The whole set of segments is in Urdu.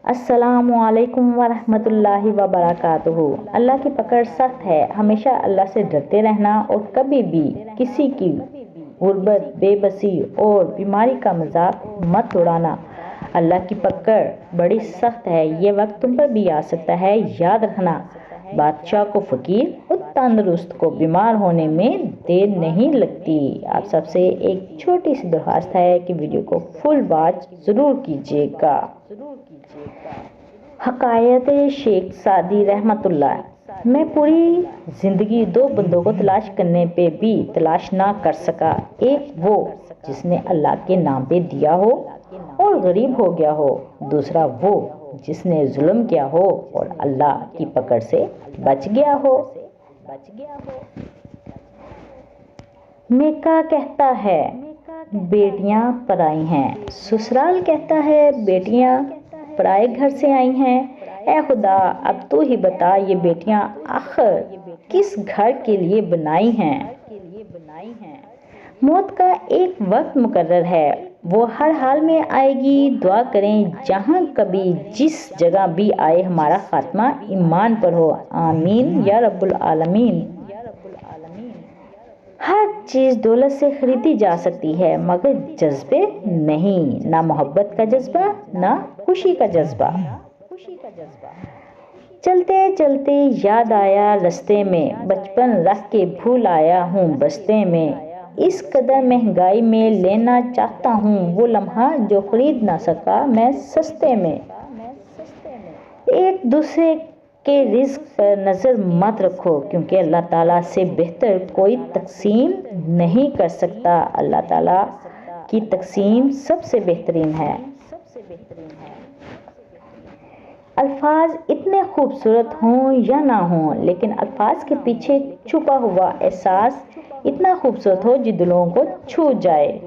السلام علیکم ورحمۃ اللہ وبرکاتہ۔ اللہ کی پکڑ سخت ہے، ہمیشہ اللہ سے ڈرتے رہنا اور کبھی بھی کسی کی غربت، بے بسی اور بیماری کا مذاق مت اڑانا۔ اللہ کی پکڑ بڑی سخت ہے، یہ وقت تم پر بھی آ سکتا ہے، یاد رکھنا۔ بادشاہ کو فقیر اور تندرست کو بیمار ہونے میں دیر نہیں لگتی۔ آپ سب سے ایک چھوٹی سی درخواست ہے کہ ویڈیو کو فل واچ ضرور کیجیے گا۔ حکایت شیخ سعدی رحمۃ اللہ۔ میں پوری زندگی دو بندوں کو تلاش کرنے پہ بھی تلاش نہ کر سکا، ایک وہ جس نے اللہ کے نام پہ دیا ہو اور غریب ہو گیا ہو، دوسرا وہ جس نے ظلم کیا ہو اور اللہ کی پکڑ سے بچ گیا ہو۔ میکا کہتا ہے بیٹیاں پرائی ہیں، سسرال کہتا ہے بیٹیاں پرائے گھر سے آئی ہیں۔ اے خدا، اب تو ہی بتا یہ بیٹیاں آخر کس گھر کے لیے بنائی ہیں؟ موت کا ایک وقت مقرر ہے، وہ ہر حال میں آئے گی۔ دعا کریں جہاں کبھی جس جگہ بھی آئے ہمارا خاتمہ ایمان پر ہو، آمین یا رب العالمین۔ ہر چیز دولت سے خریدی جا سکتی ہے مگر جذبے نہیں، نہ محبت کا جذبہ نہ خوشی کا جذبہ۔ چلتے چلتے یاد آیا رستے میں، بچپن رکھ کے بھول آیا ہوں بستے میں۔ اس قدر مہنگائی میں لینا چاہتا ہوں وہ لمحہ جو خرید نہ سکا میں سستے میں۔ ایک دوسرے کے رزق پر نظر مت رکھو کیونکہ اللہ تعالیٰ سے بہتر کوئی تقسیم نہیں کر سکتا۔ اللہ تعالیٰ کی تقسیم سب سے بہترین ہے۔ الفاظ اتنے خوبصورت ہوں یا نہ ہوں، لیکن الفاظ کے پیچھے چھپا ہوا احساس اتنا خوبصورت ہو جو دلوں کو چھو جائے۔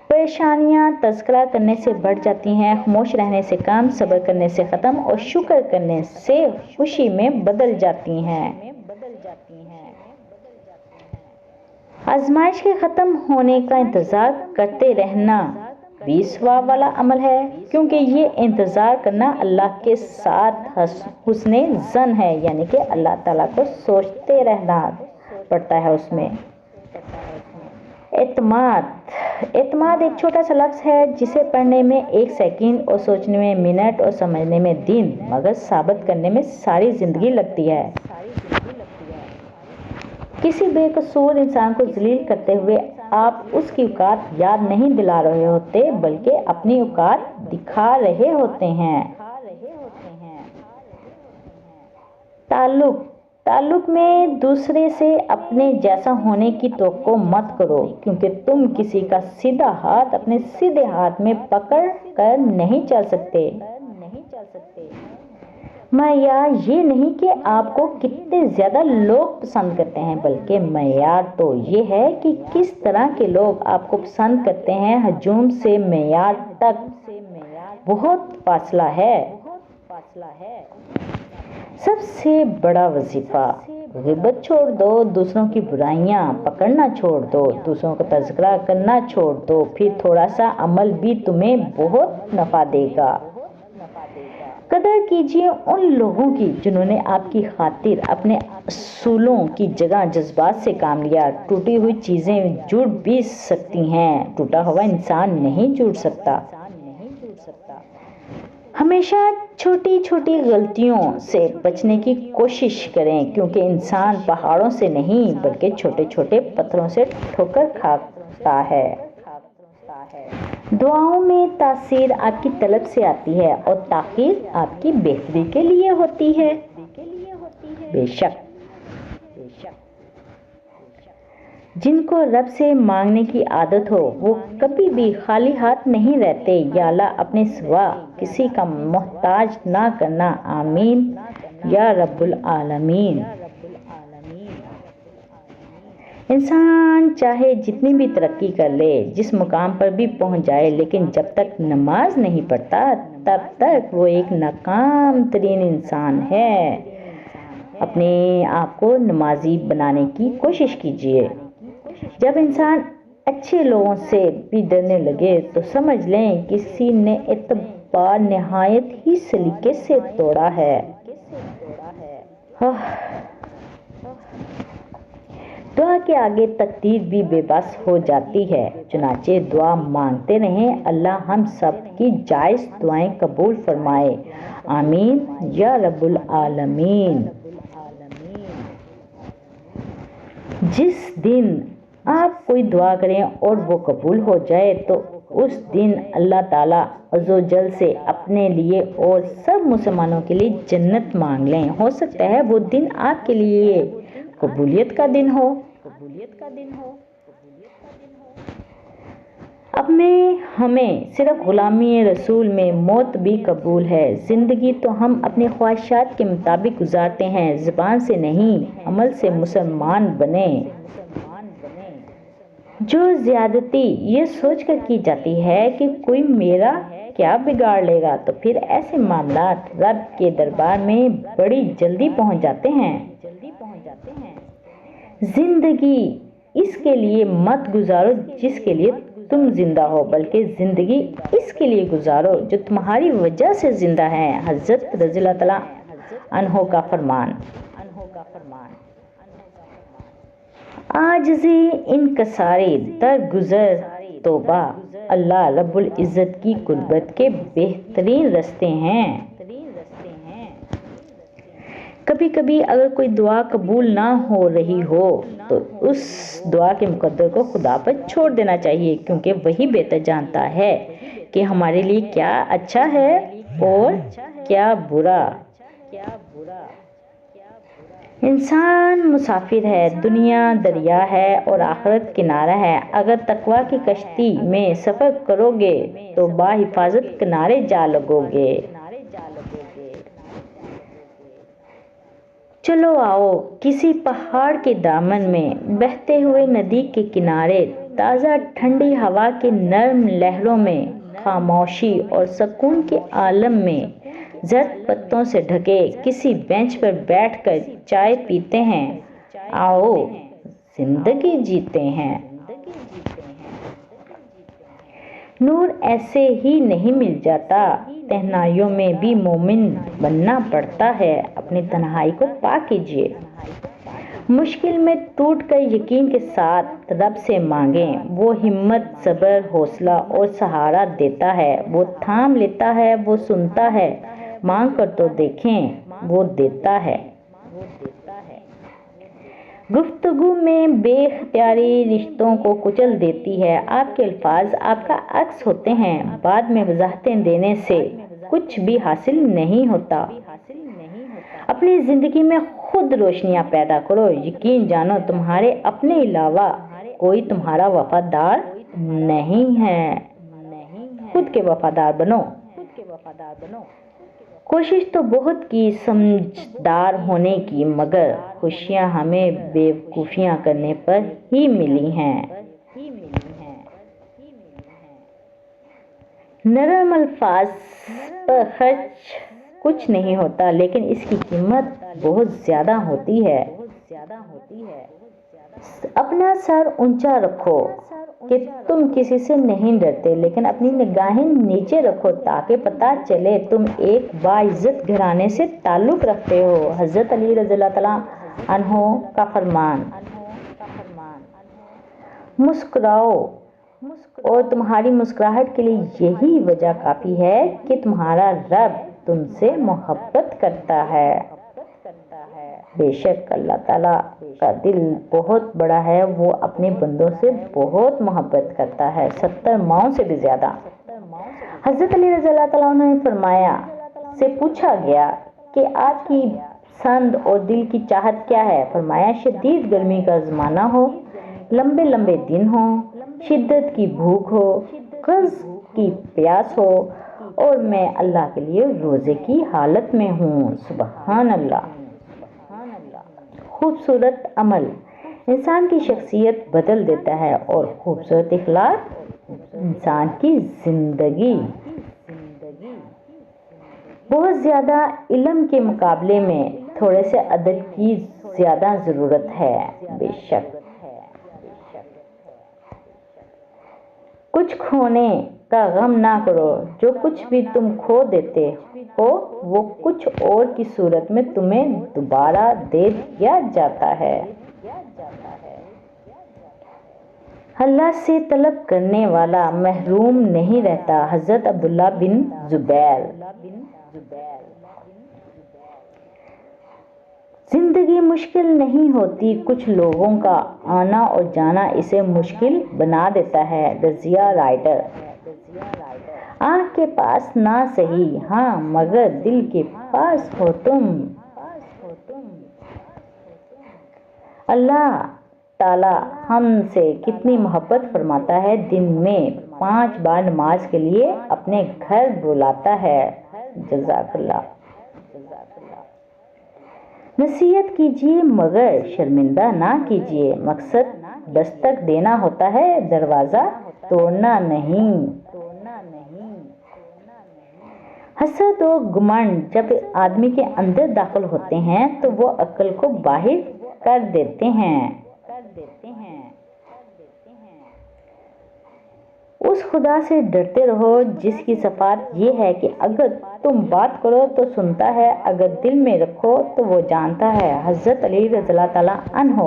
پریشانیاں تذکرہ کرنے سے بڑھ جاتی ہیں، خاموش رہنے سے کم، صبر کرنے سے ختم اور شکر کرنے سے خوشی میں بدل جاتی ہیں۔ آزمائش کے ختم ہونے کا انتظار کرتے رہنا بھی ثواب والا عمل ہے، کیونکہ یہ انتظار کرنا اللہ کے ساتھ حسن ظن ہے، یعنی کہ اللہ تعالیٰ کو سوچتے رہنا پڑتا ہے اس میں۔ اعتماد ایک چھوٹا سا لفظ ہے جسے پڑھنے میں ایک سیکنڈ اور سوچنے میں منٹ اور سمجھنے میں دن مگر ثابت کرنے میں ساری زندگی لگتی ہے۔ کسی بے قصور انسان کو ذلیل کرتے ہوئے آپ اس کی اوقات یاد نہیں دلا رہے ہوتے بلکہ اپنی اوقات دکھا رہے ہوتے ہیں۔ تعلق میں دوسرے سے اپنے جیسا ہونے کی توقع مت کرو کیونکہ تم کسی کا سیدھا ہاتھ اپنے سیدھے ہاتھ میں پکڑ کر نہیں چل سکتے۔ معیار یہ نہیں کہ آپ کو کتنے زیادہ لوگ پسند کرتے ہیں بلکہ معیار تو یہ ہے کہ کس طرح کے لوگ آپ کو پسند کرتے ہیں۔ ہجوم سے معیار تک بہت فاصلہ ہے۔ سب سے بڑا وظیفہ غیبت چھوڑ دو، دوسروں کی برائیاں پکڑنا چھوڑ دو، دوسروں کا تذکرہ کرنا چھوڑ دو، پھر تھوڑا سا عمل بھی تمہیں بہت نفع دے گا۔ قدر کیجیے ان لوگوں کی جنہوں نے آپ کی خاطر اپنے اصولوں کی جگہ جذبات سے کام لیا۔ ٹوٹی ہوئی چیزیں جڑ بھی سکتی ہیں، ٹوٹا ہوا انسان نہیں جڑ سکتا۔ ہمیشہ چھوٹی چھوٹی غلطیوں سے بچنے کی کوشش کریں کیونکہ انسان پہاڑوں سے نہیں بلکہ چھوٹے چھوٹے پتھروں سے ٹھوکر کھاتا ہے۔ دعاؤں میں تاثیر آپ کی طلب سے آتی ہے اور تاخیر آپ کی بہتری کے لیے ہوتی ہے۔ بے شک جن کو رب سے مانگنے کی عادت ہو وہ کبھی بھی خالی ہاتھ نہیں رہتے۔ یا اللہ اپنے سوا کسی کا محتاج نہ کرنا، آمین یا رب العالمین۔ انسان چاہے جتنی بھی ترقی کر لے، جس مقام پر بھی پہنچ جائے، لیکن جب تک نماز نہیں پڑھتا تب تک وہ ایک ناکام ترین انسان ہے۔ اپنے آپ کو نمازی بنانے کی کوشش کیجیے۔ جب انسان اچھے لوگوں سے بھی ڈرنے لگے تو سمجھ لیں کسی نے بار نہایت ہی سلیقے سے توڑا ہے۔ دعا کے آگے تقدیر بھی بے بس ہو جاتی ہے، چنانچہ دعا مانگتے رہیں۔ اللہ ہم سب کی جائز دعائیں قبول فرمائے، آمین یا رب العالمین۔ جس دن آپ کوئی دعا کریں اور وہ قبول ہو جائے تو اس دن اللہ تعالیٰ عزوجل سے اپنے لیے اور سب مسلمانوں کے لیے جنت مانگ لیں۔ ہو سکتا ہے وہ دن آپ کے لیے قبولیت کا دن ہو۔ اب میں ہمیں صرف غلامی رسول میں موت بھی قبول ہے۔ زندگی تو ہم اپنی خواہشات کے مطابق گزارتے ہیں، زبان سے نہیں عمل سے مسلمان بنے۔ جو زیادتی یہ سوچ کر کی جاتی ہے کہ کوئی میرا کیا بگاڑ لے گا، تو پھر ایسے معاملات رب کے دربار میں بڑی جلدی پہنچ جاتے ہیں۔ زندگی اس کے لیے مت گزارو جس کے لیے تم زندہ ہو، بلکہ زندگی اس کے لیے گزارو جو تمہاری وجہ سے زندہ ہے۔ حضرت رضی اللہ تعالیٰ عنہ کا فرمان۔ عاجزی، انکساری، درگزر، توبہ اللہ رب العزت کی قربت کے بہترین راستے ہیں۔ کبھی کبھی اگر کوئی دعا قبول نہ ہو رہی ہو تو اس دعا کے مقدر کو خدا پر چھوڑ دینا چاہیے، کیونکہ وہی بہتر جانتا ہے کہ ہمارے لیے کیا اچھا ہے اور کیا برا۔ انسان مسافر ہے، دنیا دریا ہے اور آخرت کنارہ ہے۔ اگر تقویٰ کی کشتی میں سفر کرو گے تو بحفاظت کنارے جا لگو گے۔ چلو آؤ کسی پہاڑ کے دامن میں، بہتے ہوئے ندی کے کنارے، تازہ ٹھنڈی ہوا کے نرم لہروں میں، خاموشی اور سکون کے عالم میں، زرد پتوں سے ڈھکے کسی بینچ پر بیٹھ کر چائے پیتے ہیں۔ آؤ زندگی جیتے ہیں۔ نور ایسے ہی نہیں مل جاتا، تنہائیوں میں بھی مومن بننا پڑتا ہے۔ اپنی تنہائی کو پاک کیجیے، مشکل میں ٹوٹ کر یقین کے ساتھ رب سے مانگیں۔ وہ ہمت، صبر، حوصلہ اور سہارا دیتا ہے۔ وہ تھام لیتا ہے، وہ سنتا ہے۔ مانگ کر تو دیکھیں، وہ دیتا ہے۔ گفتگو میں بے اختیاری رشتوں کو کچل دیتی ہے۔ آپ کے الفاظ آپ کا عکس ہوتے ہیں، بعد میں وضاحتیں دینے سے کچھ بھی حاصل نہیں ہوتا۔ اپنی زندگی میں خود روشنیاں پیدا کرو، یقین جانو تمہارے اپنے علاوہ کوئی تمہارا وفادار نہیں ہے۔ خود کے وفادار بنو۔ کوشش تو بہت کی سمجھدار ہونے کی، مگر خوشیاں ہمیں بیوقوفیاں کرنے پر ہی ملی ہیں۔ نرم الفاظ پر خرچ کچھ نہیں ہوتا، لیکن اس کی قیمت بہت زیادہ ہوتی ہے۔ اپنا سر اونچا رکھو کہ تم کسی سے نہیں ڈرتے، لیکن اپنی نگاہیں نیچے رکھو تاکہ پتہ چلے تم ایک باعزت گھرانے سے تعلق رکھتے ہو۔ حضرت علی رضی اللہ تعالیٰ عنہ کا فرمان۔ مسکراؤ، اور تمہاری مسکراہٹ کے لیے یہی وجہ کافی ہے کہ تمہارا رب تم سے محبت کرتا ہے۔ بے شک اللہ تعالیٰ کا دل بہت بڑا ہے، وہ اپنے بندوں سے بہت محبت کرتا ہے، 70 ماؤں سے بھی زیادہ۔ حضرت علی رضی اللہ تعالیٰ عنہ نے فرمایا، سے پوچھا گیا کہ آپ کی پسند اور دل کی چاہت کیا ہے؟ فرمایا، شدید گرمی کا زمانہ ہو، لمبے لمبے دن ہوں، شدت کی بھوک ہو، قرض کی پیاس ہو، اور میں اللہ کے لیے روزے کی حالت میں ہوں۔ سبحان اللہ۔ خوبصورت عمل انسان کی شخصیت بدل دیتا ہے، اور خوبصورت اخلاق انسان کی زندگی۔ بہت زیادہ علم کے مقابلے میں تھوڑے سے ادب کی زیادہ ضرورت ہے۔ بے شک کچھ کھونے کا غم نہ کرو. جو کچھ بھی تم کھو دیتے ہو وہ کچھ اور کی صورت میں تمہیں دوبارہ دے دیا جاتا ہے. اللہ سے طلب کرنے والا محروم نہیں رہتا. حضرت عبداللہ بن زبیر. زندگی مشکل نہیں ہوتی، کچھ لوگوں کا آنا اور جانا اسے مشکل بنا دیتا ہے. رضیہ رائٹر. آنکھ کے پاس نہ سہی ہاں مگر دل کے پاس ہو تم. اللہ تعالیٰ ہم سے کتنی محبت فرماتا ہے. دن میں 5 بار نماز کے لیے اپنے گھر بلاتا ہے. جزاک اللہ. نصیحت کیجیے مگر شرمندہ نہ کیجیے. مقصد دستک دینا ہوتا ہے، دروازہ توڑنا نہیں. حسد و گمنڈ جب آدمی کے اندر داخل ہوتے ہیں تو وہ عقل کو باہر کر دیتے ہیں. اس خدا سے ڈرتے رہو جس کی صفات یہ ہے کہ اگر تم بات کرو تو سنتا ہے، اگر دل میں رکھو تو وہ جانتا ہے. حضرت علی رضی اللہ تعالیٰ عنہ.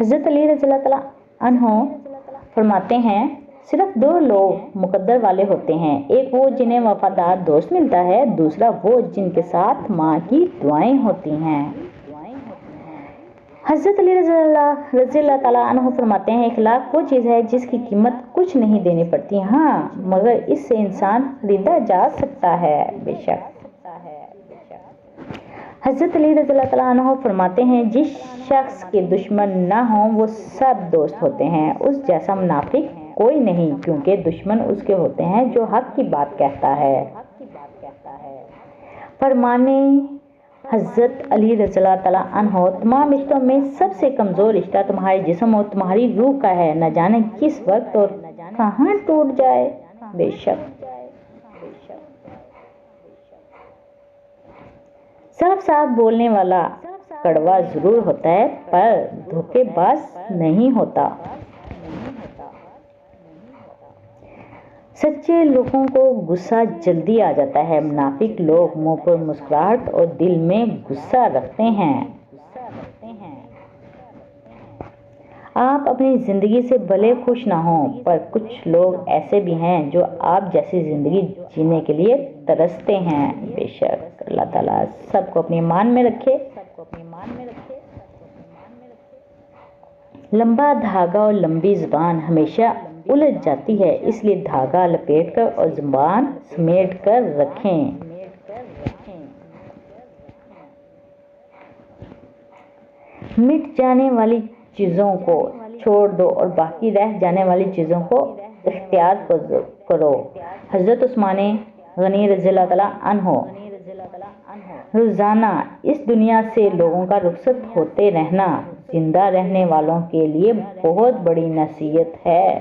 حضرت علی رضی اللہ تعالیٰ عنہ فرماتے ہیں صرف 2 لوگ مقدر والے ہوتے ہیں، ایک وہ جنہیں وفادار دوست ملتا ہے، دوسرا وہ جن کے ساتھ ماں کی دعائیں ہوتی ہیں. حضرت علی رضی اللہ تعالیٰ عنہ فرماتے ہیں اخلاق وہ چیز ہے جس کی قیمت کچھ نہیں دینی پڑتی، ہاں مگر اس سے انسان خریدا جا سکتا ہے. بے شک. حضرت علی رضی اللہ تعالیٰ عنہ فرماتے ہیں جس شخص کے دشمن نہ ہوں وہ سب دوست ہوتے ہیں. اس جیسا منافق کوئی نہیں، کیونکہ دشمن اس کے ہوتے ہیں جو حق کی بات کہتا ہے. فرمانے حضرت علی رضی اللہ تعالیٰ عنہ تمام رشتوں میں سب سے کمزور رشتہ تمہارے جسم اور تمہاری روح کا ہے، نہ جانے کس وقت اور کہاں ٹوٹ جائے. بے شک. صاف صاف بولنے والا کڑوا ضرور ہوتا ہے پر دھوکے باز نہیں ہوتا. سچے لوگوں کو غصہ جلدی آ جاتا ہے، منافق لوگ منہ پر مسکراہٹ اور دل میں غصہ رکھتے ہیں. آپ اپنی زندگی سے بھلے خوش نہ ہوں پر کچھ لوگ ایسے بھی ہیں جو آپ جیسی زندگی جینے کے لیے ترستے ہیں. بے شک. اللہ تعالیٰ سب کو اپنی ایمان میں رکھے. لمبا دھاگا اور لمبی زبان ہمیشہ الجھ جاتی ہے، اس لیے دھاگا لپیٹ کر اور زبان سمیٹ کر رکھیں. مٹ جانے والی چیزوں کو چھوڑ دو اور باقی رہ جانے والی چیزوں کو اختیار کرو. حضرت عثمان غنی رضی اللہ تعالیٰ عنہ. روزانہ اس دنیا سے لوگوں کا رخصت ہوتے رہنا زندہ رہنے والوں کے لیے بہت بڑی نصیحت ہے.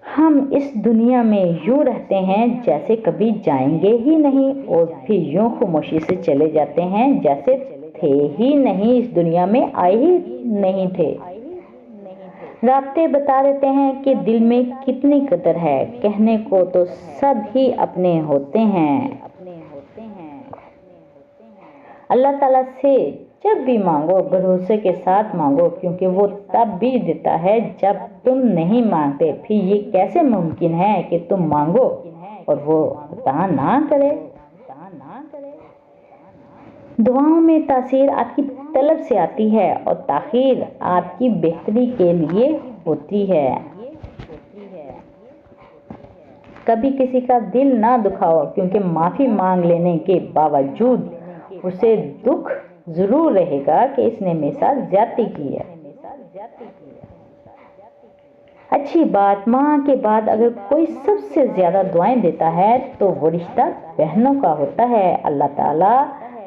ہم اس دنیا میں یوں رہتے ہیں جیسے کبھی جائیں گے ہی نہیں اور پھر یوں خاموشی سے چلے جاتے ہیں جیسے تھے ہی نہیں، اس دنیا میں آئے ہی نہیں تھے. رابطے بتا دیتے ہیں کہ دل میں کتنی قدر ہے، کہنے کو تو سب ہی اپنے ہوتے ہیں. اللہ تعالیٰ سے جب بھی مانگو بھروسے کے ساتھ مانگو، کیونکہ وہ تب بھی دیتا ہے جب تم نہیں مانگتے. پھر یہ کیسے ممکن ہے کہ تم مانگو اور وہ عطا نہ کرے. دعاؤں میں تاثیر آپ کی طلب سے آتی ہے اور تاخیر آپ کی بہتری کے لیے ہوتی ہے. کبھی کسی کا دل نہ دکھاؤ، کیونکہ معافی مانگ لینے کے باوجود اسے دکھ ضرور رہے گا کہ اس نے میرے ساتھ زیادتی کی ہے. اچھی بات، ماں کے بعد اگر کوئی سب سے زیادہ دعائیں دیتا ہے تو وہ رشتہ بہنوں کا ہوتا ہے. اللہ تعالیٰ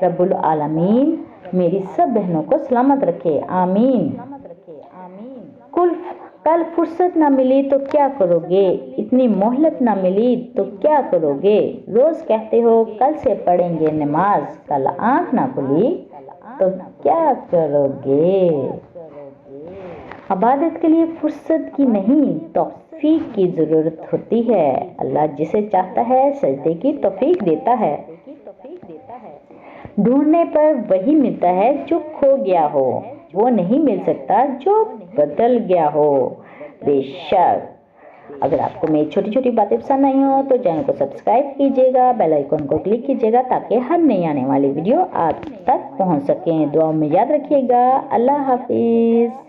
رب العالمین میری سب بہنوں کو سلامت رکھے. آمین. کل فرصت نہ ملی تو کیا کرو گے، اتنی مہلت نہ ملی تو کیا کرو گے. روز کہتے ہو کل سے پڑھیں گے نماز، کل آنکھ نہ کھلی تو کیا کرو گے. عبادت کے لیے فرصت کی نہیں توفیق کی ضرورت ہوتی ہے۔ اللہ جسے چاہتا ہے سجدے کی توفیق دیتا ہے۔ ڈھونڈنے پر وہی ملتا ہے جو کھو گیا ہو، وہ نہیں مل سکتا جو بدل گیا ہو۔ بے شک اگر آپ کو میری چھوٹی چھوٹی باتیں پسند آئی ہوں تو چینل کو سبسکرائب کیجیے گا، بیل آئیکن کو کلک کیجیے گا تاکہ ہر نئی آنے والی ویڈیو آپ تک پہنچ سکیں۔ دعاؤں میں یاد رکھیے گا۔ اللہ حافظ۔